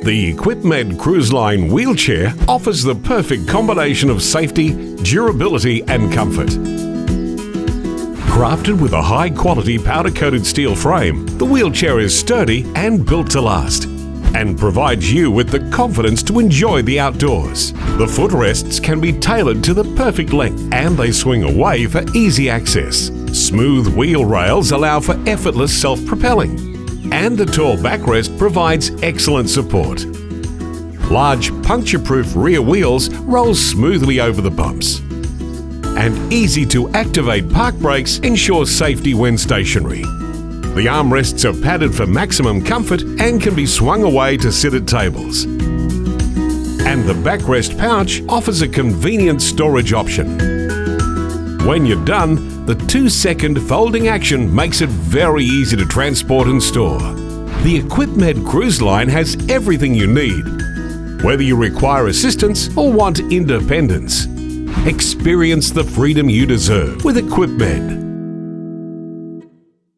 The Equipmed Cruiseline wheelchair offers the perfect combination of safety, durability and comfort. Crafted with a high-quality powder-coated steel frame, the wheelchair is sturdy and built to last, and provides you with the confidence to enjoy the outdoors. The footrests can be tailored to the perfect length, and they swing away for easy access. Smooth wheel rails allow for effortless self-propelling, and the tall backrest provides excellent support. Large puncture-proof rear wheels roll smoothly over the bumps, and easy-to-activate park brakes ensure safety when stationary. The armrests are padded for maximum comfort and can be swung away to sit at tables. And the backrest pouch offers a convenient storage option. When you're done, the 2-second folding action makes it very easy to transport and store. The Equipmed Cruiseline has everything you need, whether you require assistance or want independence. Experience the freedom you deserve with Equipmed.